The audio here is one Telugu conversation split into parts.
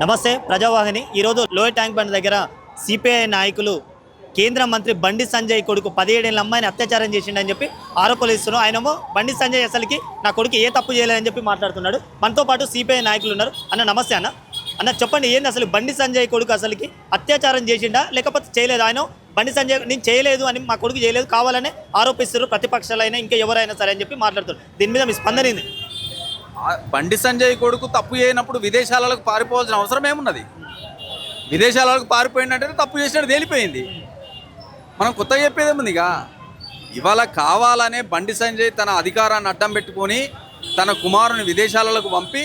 నమస్తే ప్రజావాహిని. ఈరోజు లోయర్ ట్యాంక్ బండ్ దగ్గర సిపిఐ నాయకులు కేంద్ర మంత్రి బండి సంజయ్ కొడుకు 17 ఏళ్ల అమ్మాయిని అత్యాచారం చేసిండని చెప్పి ఆరోపణలు ఇస్తున్నారు. ఆయనేమో బండి సంజయ్ అసలుకి నా కొడుకు ఏ తప్పు చేయలేదని చెప్పి మాట్లాడుతున్నాడు. మనతో పాటు సిపిఐ నాయకులు ఉన్నారు. అన్న నమస్తే. అన్న చెప్పండి, ఏంది అసలు బండి సంజయ్ కొడుకు అసలుకి అత్యాచారం చేసిండా లేకపోతే చేయలేదు? ఆయన బండి సంజయ్ నేను చేయలేదు అని, మా కొడుకు చేయలేదు కావాలనే ఆరోపిస్తారు ప్రతిపక్షాలైనా ఇంకా ఎవరైనా సరే అని చెప్పి మాట్లాడుతున్నారు. దీని మీద మీ స్పందన ఏంది? బండి సంజయ్ కొడుకు తప్పు చేయనప్పుడు విదేశాలకు పారిపోవాల్సిన అవసరం ఏమున్నది? విదేశాలకు పారిపోయిందంటే తప్పు చేసినట్టు తేలిపోయింది. మనం కొత్తగా చెప్పేదేముందిగా. ఇవాళ కావాలనే బండి సంజయ్ తన అధికారాన్ని అడ్డం పెట్టుకొని తన కుమారుని విదేశాలకు పంపి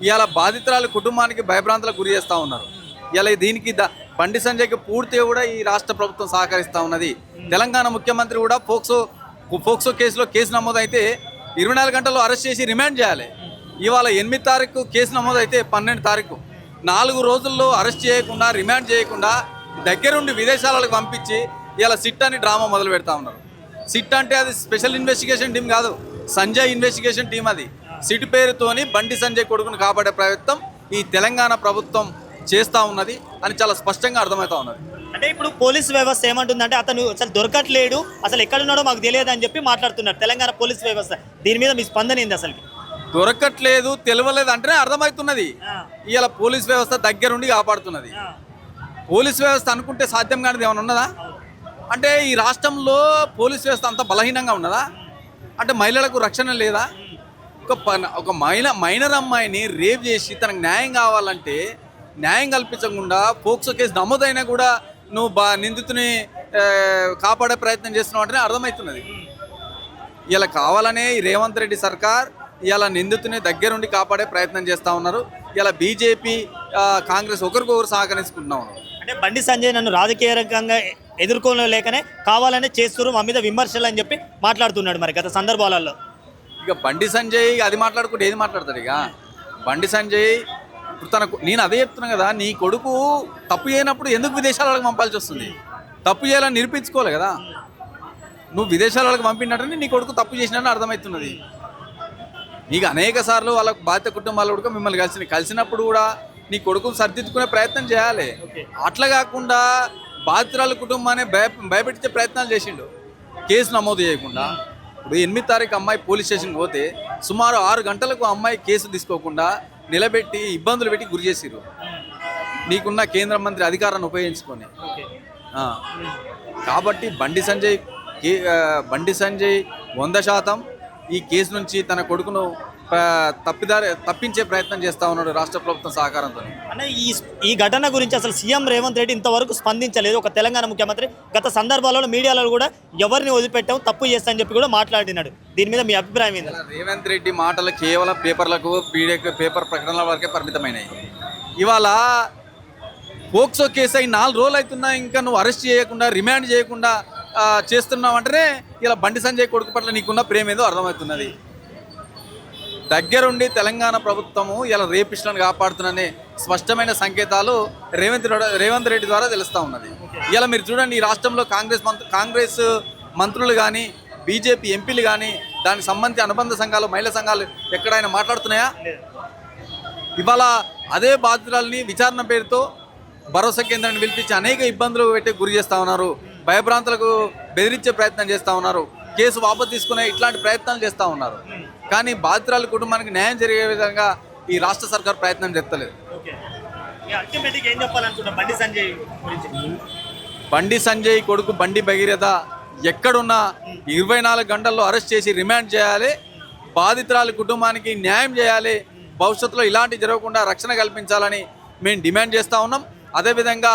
ఇవాళ బాధితురాల కుటుంబానికి భయభ్రాంతులకు గురి చేస్తూ ఉన్నారు. ఇలా దీనికి బండి సంజయ్కి పూర్తిగా కూడా ఈ రాష్ట్ర ప్రభుత్వం సహకరిస్తూ ఉన్నది. తెలంగాణ ముఖ్యమంత్రి కూడా పోక్సో కేసు నమోదైతే 24 గంటల్లో అరెస్ట్ చేసి రిమాండ్ చేయాలి. ఇవాళ 8 తారీఖు కేసు నమోదైతే 12 తారీఖు 4 రోజుల్లో అరెస్ట్ చేయకుండా రిమాండ్ చేయకుండా దగ్గరుండి విదేశాలకు పంపించి ఇలా సిట్ అని డ్రామా మొదలు పెడతా ఉన్నారు. సిట్ అంటే అది స్పెషల్ ఇన్వెస్టిగేషన్ టీం కాదు, సంజయ్ ఇన్వెస్టిగేషన్ టీం. అది సిట్ పేరుతోని బండి సంజయ్ కొడుకును కాపాడే ప్రయత్నం ఈ తెలంగాణ ప్రభుత్వం చేస్తూ ఉన్నది అని చాలా స్పష్టంగా అర్థమవుతా ఉన్నది. అంటే ఇప్పుడు పోలీస్ వ్యవస్థ ఏమంటుందంటే అతను అసలు దొరకట్లేడు, అసలు ఎక్కడున్నాడో మాకు తెలియదు అని చెప్పి మాట్లాడుతున్నారు తెలంగాణ పోలీస్ వ్యవస్థ. దీని మీద మీ స్పందన ఏంది? అసలు దొరకట్లేదు, తెలియలేదు అంటేనే అర్థమవుతున్నది. ఇవాళ పోలీస్ వ్యవస్థ దగ్గరుండి కాపాడుతున్నది. పోలీస్ వ్యవస్థ అనుకుంటే సాధ్యం కానిది ఏమైనా ఉన్నదా? అంటే ఈ రాష్ట్రంలో పోలీస్ వ్యవస్థ అంత బలహీనంగా ఉన్నదా? అంటే మహిళలకు రక్షణ లేదా? ఒక మైనర్ అమ్మాయిని రేప్ చేసి తనకు న్యాయం కావాలంటే న్యాయం కల్పించకుండా పోక్సో కేసు నమోదైనా కూడా నువ్వు నిందితుని కాపాడే ప్రయత్నం చేస్తున్నావు అంటేనే అర్థమవుతున్నది. ఇలా కావాలనే ఈ రేవంత్ రెడ్డి సర్కార్ ఇలా నిందితుని దగ్గరుండి కాపాడే ప్రయత్నం చేస్తూ ఉన్నారు. ఇలా బీజేపీ కాంగ్రెస్ ఒకరికొకరు సహకరించుకుంటున్నా ఉన్నారు. అంటే బండి సంజయ్ నన్ను రాజకీయ రంగంగా ఎదుర్కోలేకనే కావాలనే చేస్తున్నారు మా మీద విమర్శలు అని చెప్పి మాట్లాడుతున్నాడు మరి గత సందర్భాలలో. ఇక బండి సంజయ్ అది మాట్లాడుకుంటే ఏది మాట్లాడతాడు? ఇక బండి సంజయ్ ఇప్పుడు నేను అదే చెప్తున్నా కదా, నీ కొడుకు తప్పు చేయనప్పుడు ఎందుకు విదేశాలకు పంపాల్సి వస్తుంది? తప్పు చేయాలని నిరూపించుకోవాలి కదా. నువ్వు విదేశాలకు పంపినట్టని నీ కొడుకు తప్పు చేసినట్టు అర్థమవుతున్నది. నీకు అనేక సార్లు వాళ్ళ బాధిత కుటుంబాలు కూడా మిమ్మల్ని కలిసినప్పుడు కూడా నీ కొడుకును సరిదిద్దుకునే ప్రయత్నం చేయాలి. అట్లా కాకుండా బాధితురాల కుటుంబాన్ని భయపెట్టించే ప్రయత్నాలు చేసిండు కేసు నమోదు చేయకుండా. ఇప్పుడు 8 తారీఖు అమ్మాయి పోలీస్ స్టేషన్కి పోతే సుమారు 6 గంటలకు అమ్మాయి కేసు తీసుకోకుండా నిలబెట్టి ఇబ్బందులు పెట్టి గురి చేసిరు. నీకున్న కేంద్ర మంత్రి అధికారాన్ని ఉపయోగించుకొని. కాబట్టి బండి సంజయ్ 100% ఈ కేసు నుంచి తన కొడుకును తప్పించే ప్రయత్నం చేస్తూ ఉన్నాడు రాష్ట్ర ప్రభుత్వం సహకారంతో. అంటే ఈ ఘటన గురించి అసలు సీఎం రేవంత్ రెడ్డి ఇంతవరకు స్పందించలేదు. ఒక తెలంగాణ ముఖ్యమంత్రి గత సందర్భాలలో మీడియాలో కూడా ఎవరిని వదిలిపెట్టాం తప్పు చేస్తా అని చెప్పి కూడా మాట్లాడినాడు. దీని మీద మీ అభిప్రాయం ఏంటి? రేవంత్ రెడ్డి మాటలు కేవలం పేపర్ ప్రకటనల వరకే పరిమితమైనవి. ఇవాళ పోక్సో కేసు అయి 4 రోజులు అవుతున్నా ఇంకా నువ్వు అరెస్ట్ చేయకుండా రిమాండ్ చేయకుండా చేస్తున్నావు అంటేనే ఇలా బండి సంజయ్ కొడుకు పట్ల నీకున్న ప్రేమ ఏదో అర్థమవుతున్నది. దగ్గరుండి తెలంగాణ ప్రభుత్వము ఇలా రేపిస్టులను కాపాడుతున్ననే స్పష్టమైన సంకేతాలు రేవంత్ రెడ్డి ద్వారా తెలుస్తూ ఉన్నది. ఇలా మీరు చూడండి, ఈ రాష్ట్రంలో కాంగ్రెస్ మంత్రులు కానీ బీజేపీ ఎంపీలు కానీ దానికి సంబంధించి అనుబంధ సంఘాలు మహిళా సంఘాలు ఎక్కడైనా మాట్లాడుతున్నాయా? ఇవాళ అదే బాధితురాలని విచారణ పేరుతో భరోసా కేంద్రాన్ని పిలిపించి అనేక ఇబ్బందులు పెట్టి గురి చేస్తూ ఉన్నారు. భయభ్రాంతులకు బెదిరించే ప్రయత్నం చేస్తూ ఉన్నారు. కేసు వాపసు తీసుకునే ఇట్లాంటి ప్రయత్నాలు చేస్తూ ఉన్నారు. కానీ బాధితురాల కుటుంబానికి న్యాయం జరిగే విధంగా ఈ రాష్ట్ర సర్కార్ ప్రయత్నం చేస్తలేదు. బండి సంజయ్ కొడుకు బండి భగీరథ ఎక్కడున్నా 24 గంటల్లో అరెస్ట్ చేసి రిమాండ్ చేయాలి. బాధితురాల కుటుంబానికి న్యాయం చేయాలి. భవిష్యత్తులో ఇలాంటి జరగకుండా రక్షణ కల్పించాలని మేము డిమాండ్ చేస్తూ ఉన్నాం. అదేవిధంగా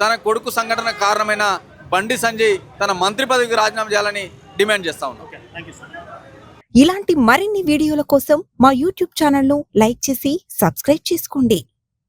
తన కొడుకు సంఘటన కారణమైన బండి సంజయ్ తన మంత్రి పదవికి రాజీనామా చేయాలని డిమాండ్ చేస్తా ఉన్నాం. ఇలాంటి మరిన్ని వీడియోల కోసం మా యూట్యూబ్ ఛానల్ను లైక్ చేసి సబ్స్క్రైబ్ చేసుకోండి.